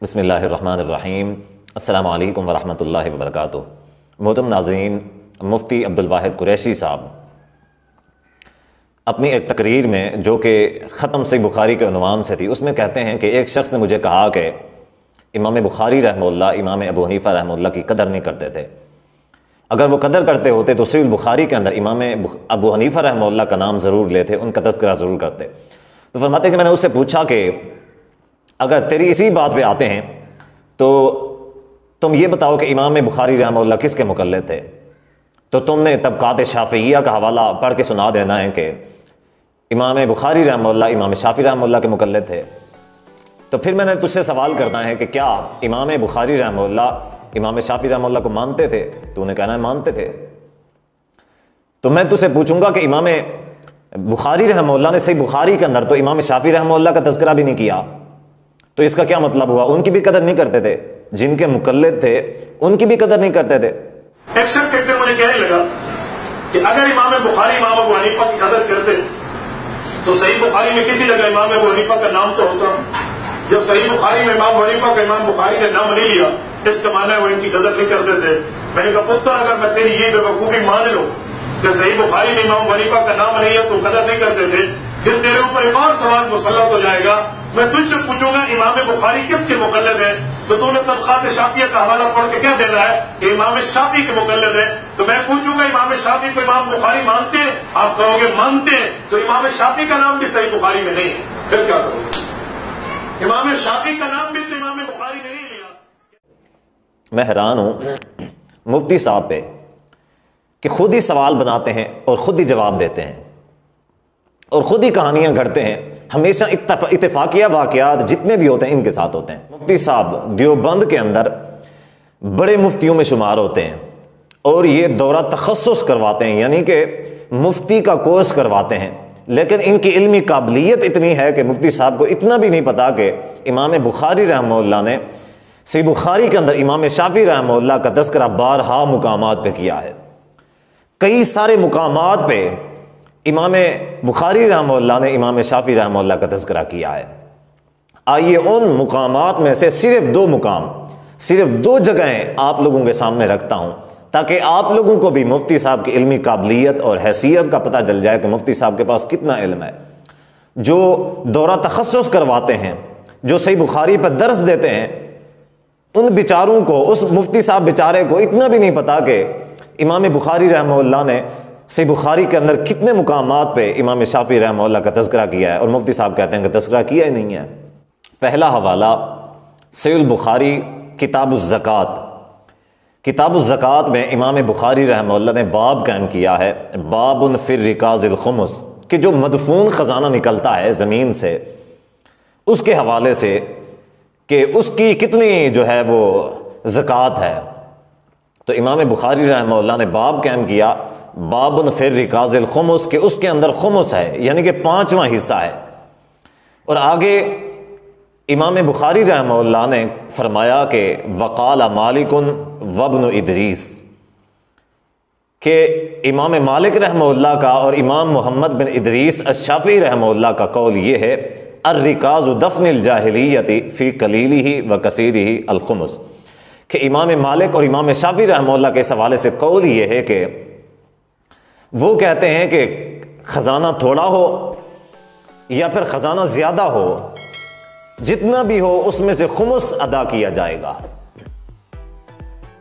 बिस्मिल्लाहिर्रहमानिर्रहीम। अस्सलामु अलैकुम वरहमतुल्लाहि वबरकातुहू। मोहतरम नाज़रीन, मुफ्ती अब्दुल वाहिद कुरैशी साहब अपनी एक तकरीर में जो कि ख़त्म सही बुखारी के उन्वान से थी, उसमें कहते हैं कि एक शख्स ने मुझे कहा कि इमाम बुखारी रहमतुल्लाह इमाम अबू हनीफ़ा रहमतुल्लाह की कदर नहीं करते थे। अगर वो कदर करते होते तो सही बुखारी के अंदर इमाम अबू हनीफ़ा रहमतुल्लाह का नाम ज़रूर लेते, उनका तज़किरा ज़रूर करते। तो फरमाते कि मैंने उससे पूछा कि अगर तेरी इसी बात पे आते हैं तो तुम ये बताओ कि इमाम बुखारी रहमतुल्लाह किसके मुक़ल्लिद थे। तो तुमने तबक़ात शाफ़िय्या का हवाला पढ़ के सुना देना है कि इमाम बुखारी रहमतुल्लाह इमाम शाफ़ी रहमतुल्लाह के मुक़ल्लिद थे। तो फिर मैंने तुझसे सवाल करना है कि क्या इमाम बुखारी रहमतुल्लाह इमाम शाफ़ी रहमतुल्लाह को मानते थे? तूने कहना है मानते थे। तो मैं तुझसे पूछूंगा कि इमाम बुखारी रहमतुल्लाह ने सही बुखारी के अंदर तो इमाम शाफ़ी रहमतुल्लाह का तज़किरा भी नहीं किया, तो इसका क्या मतलब हुआ? उनकी भी कदर नहीं करते थे, जिनके मुक़ल्लिद थे उनकी भी कदर नहीं करते थे। एक शख्स एक दिन मुझे कहने लगा कि अगर इमाम बुखारी इमाम अबू हनीफा की कदर करते तो सही बुखारी में किसी जगह इमाम अबू हनीफा का नाम तो होता। जब सही बुखारी में इमाम हनीफा का इमाम बुखारी ने नाम नहीं लिया, इसका माना है वो इनकी कदर नहीं करते थे। मैंने कहा पुत्र, अगर मैं तेरी ये बेवकूफी मान लूं कि सही बुखारी में इमाम हनीफा का नाम नहीं है तो कदर नहीं करते थे, फिर तेरे ऊपर एक और सवाल मुसल्लत हो जाएगा। मैं तुझसे पूछूंगा इमाम बुखारी किसके मुक़ल्लिद है, तो तूने तबक़ात शाफ़िय्या का हवाला पढ़ के क्या देना है कि इमाम शाफ़ी के मुक़ल्लिद है। तो मैं पूछूंगा इमाम शाफ़ी को इमाम बुखारी मानते हैं? आप कहोगे मानते हैं, तो इमाम शाफ़ी का नाम भी सही बुखारी में नहीं है, फिर क्या करोगे? इमाम शाफ़ी का नाम भी तो इमाम बुखारी ने नहीं लिया। मैं हैरान हूँ मुफ्ती साहब पे कि खुद ही सवाल बनाते हैं और खुद ही जवाब देते हैं और खुद ही कहानियां घड़ते हैं। हमेशा इत्तेफाकिया वाक़यात जितने भी होते हैं इनके साथ होते हैं। मुफ्ती साहब देवबंद के अंदर बड़े मुफ्तियों में शुमार होते हैं और ये दौरा तखस्सुस करवाते हैं, यानी कि मुफ्ती का कोर्स करवाते हैं। लेकिन इनकी इल्मी काबिलियत इतनी है कि मुफ्ती साहब को इतना भी नहीं पता कि इमाम बुखारी रहमतुल्लाह ने सही बुखारी के अंदर इमाम शाफ़ी रहमतुल्लाह का तज़किरा बारहा मुकामात पे किया है। कई सारे मुकामात पे इमाम बुखारी रहमतुल्लाह ने इमाम शाफ़ी रहमतुल्लाह का तज़किरा किया है। आइए उन मुकामात में से सिर्फ दो मुकाम, सिर्फ दो जगहें आप लोगों के सामने रखता हूँ ताकि आप लोगों को भी मुफ्ती साहब की इल्मी काबिलियत और हैसियत का पता चल जाए कि मुफ्ती साहब के पास कितना इल्म है। जो दौरा तखस्सुस करवाते हैं, जो सही बुखारी पर दर्स देते हैं, उन बेचारों को, उस मुफ्ती साहब बेचारे को इतना भी नहीं पता कि इमाम बुखारी रहमतुल्लाह ने सही बुखारी के अंदर कितने मुकामात पे इमाम शाफ़ी रहमतुल्लाह का तज़किरा किया है और मुफ्ती साहब कहते हैं कि तज़किरा किया ही नहीं है। पहला हवाला सहीह बुखारी किताबुज़ ज़कात। किताबुज़ ज़कात में इमाम बुखारी रहमतुल्लाह ने बाब कायम किया है, बाबुन फिर रिकाज़िल खुमुस, कि जो मदफून ख़जाना निकलता है ज़मीन से उसके हवाले से कि उसकी कितनी जो है वो ज़कात है। तो इमाम बुखारी रहमतुल्लाह ने बाब कायम किया, बाबुन फिर रिकाज़िल खुमुस, के उसके अंदर खुमुस है, यानी कि 5वां हिस्सा है। और आगे इमाम बुखारी रहमतुल्लाह ने फरमाया कि वक़ाल मालिकुन वब्न इदरीस, के इमाम मालिक रहमतुल्लाह का और इमाम मोहम्मद बिन इदरीस अश-शाफ़ी रहमतुल्लाह का कौल ये है, अर्रिकाज़ु दफ़निल जाहिलियति फ़ी कलीलिही व कसीरिही अल खुमुस, कि इमाम मालिक और इमाम शाफ़ी रहमतुल्लाह के इस हवाले से कौल ये है कि वो कहते हैं कि ख़जाना थोड़ा हो या फिर ख़जाना ज़्यादा हो, जितना भी हो उसमें से खुमुस अदा किया जाएगा।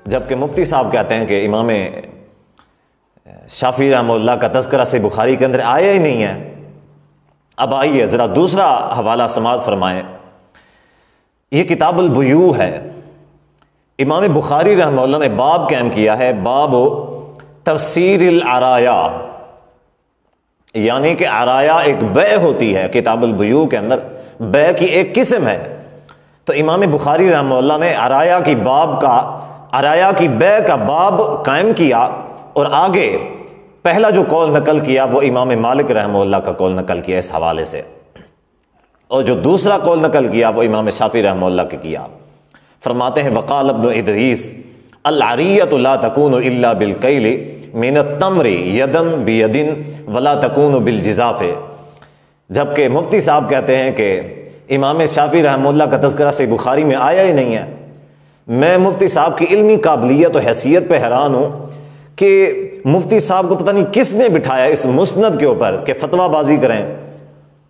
जबकि मुफ्ती साहब कहते हैं कि इमाम शाफ़ी रहमतुल्लाह का तज़किरा से बुखारी के अंदर आया ही नहीं है। अब आइए ज़रा दूसरा हवाला समाअत फरमाएं। यह किताबुल बुयू है। इमाम बुखारी रहमतुल्लाह ने बाब कायम किया है, बाब तफसीरिल अराया, यानी कि अराया एक बै होती है। किताबुल बुयू के अंदर बै की एक किस्म है। तो इमाम बुखारी रहमतुल्लाह ने अराया की बै का बाब कायम किया और आगे पहला जो कौल नकल किया वो इमाम मालिक रहमतुल्लाह का कौल नकल किया इस हवाले से, और जो दूसरा कौल नकल किया वो इमाम शाफ़ी रहमतुल्लाह के किया। फरमाते हैं वक़ाल इब्न इदरीस अल-अरियतु ला तकूनु इल्ला बिल-कैली मिन अत-तमरी यदन बियदिन वला तकूनु बिल-जिज़ाफ़े। जबकि मुफ्ती साहब कहते हैं कि इमाम शाफी रहमतुल्लाह का तज़किरा सही बुखारी में आया ही नहीं है। मैं मुफ्ती साहब की इल्मी काबिलियत और हैसियत पे हैरान हूँ कि मुफ्ती साहब को पता नहीं किसने बिठाया इस मुस्नद के ऊपर कि फतवाबाजी करें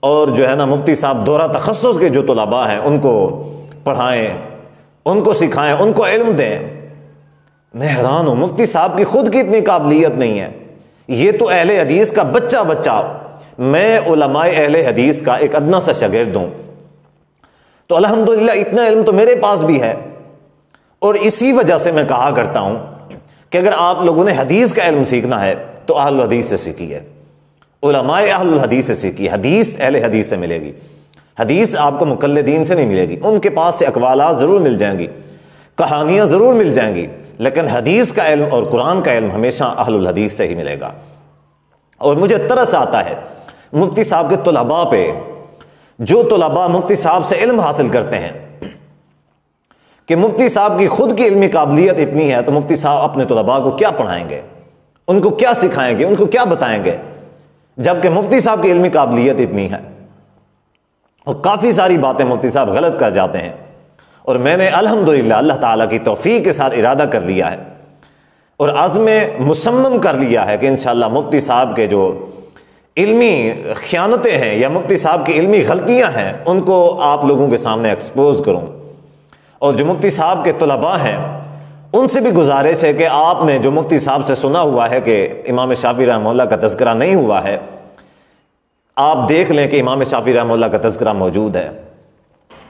और जो है ना मुफ्ती साहब दोहरा तखस्सुस के जो तलबा हैं उनको पढ़ाएं, उनको सिखाएं, उनको इल्म दें। मैं हैरान हूँ, मुफ्ती साहब की खुद की इतनी काबिलियत नहीं है। ये तो अहले हदीस का बच्चा बच्चा, मैं उलमाए अहले हदीस का एक अदना सा शागिर्द हूँ, तो अल्हम्दुलिल्लाह इतना इल्म तो मेरे पास भी है। और इसी वजह से मैं कहा करता हूँ कि अगर आप लोगों ने हदीस का इल्म सीखना है तो अहलुल हदीस से सीखिए, उलमाए अहलुल हदीस से सीखिए। हदीस अहले हदीस से मिलेगी, हदीस आपको मुकल्लिदीन से नहीं मिलेगी। उनके पास से अक़वालात ज़रूर मिल जाएंगी, कहानियाँ ज़रूर मिल जाएंगी, लेकिन हदीस का इल्म और कुरान का इल्म हमेशा अहलुल हदीस से ही मिलेगा। और मुझे तरस आता है मुफ्ती साहब के तुलबा पे, जो तुलबा मुफ्ती साहब से इल्म हासिल करते हैं कि मुफ्ती साहब की खुद की इल्मी काबिलियत इतनी है तो मुफ्ती साहब अपने तुलबा को क्या पढ़ाएंगे, उनको क्या सिखाएंगे, उनको क्या बताएंगे, जबकि मुफ्ती साहब की इल्मी काबिलियत इतनी है। और काफ़ी सारी बातें मुफ्ती साहब गलत कर जाते हैं। और मैंने अल्हम्दुलिल्लाह अल्लाह ताला की तौफीक के साथ इरादा कर लिया है और अज़्म मुसम्मम कर लिया है कि इंशाअल्लाह मुफ्ती साहब के जो इल्मी ख़यानतें हैं या मुफ्ती साहब की इल्मी गलतियां हैं उनको आप लोगों के सामने एक्सपोज करूं। और जो मुफ्ती साहब के तुलबा हैं उनसे भी गुजारिश है कि आपने जो मुफ्ती साहब से सुना हुआ है कि इमाम शाफी रहमतुल्लाह का तज़किरा नहीं हुआ है, आप देख लें कि इमाम शाफी रहमतुल्लाह का तज़किरा मौजूद है।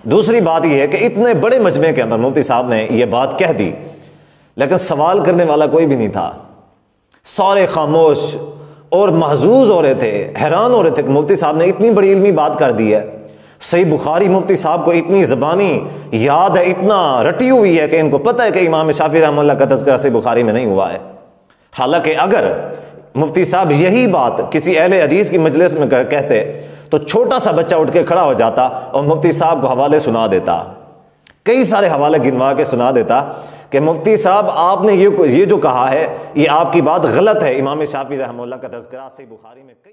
दूसरी बात यह है कि इतने बड़े मजमे के अंदर मुफ्ती साहब ने यह बात कह दी, लेकिन सवाल करने वाला कोई भी नहीं था। सारे खामोश और महजूज हो रहे थे, हैरान हो रहे थे कि मुफ्ती साहब ने इतनी बड़ी इल्मी बात कर दी है। सही बुखारी मुफ्ती साहब को इतनी ज़बानी याद है, इतना रटी हुई है कि इनको पता है कि इमाम शाफी रहमतुल्लाह का तज़किरा सही बुखारी में नहीं हुआ है। हालांकि अगर मुफ्ती साहब यही बात किसी अहले हदीस की मजलिस में कहते तो छोटा सा बच्चा उठ के खड़ा हो जाता और मुफ्ती साहब को हवाले सुना देता, कई सारे हवाले गिनवा के सुना देता कि मुफ्ती साहब आपने ये जो कहा है ये आपकी बात गलत है। इमाम शाफी रहमतुल्लाह का तज़किरा सही बुखारी में कई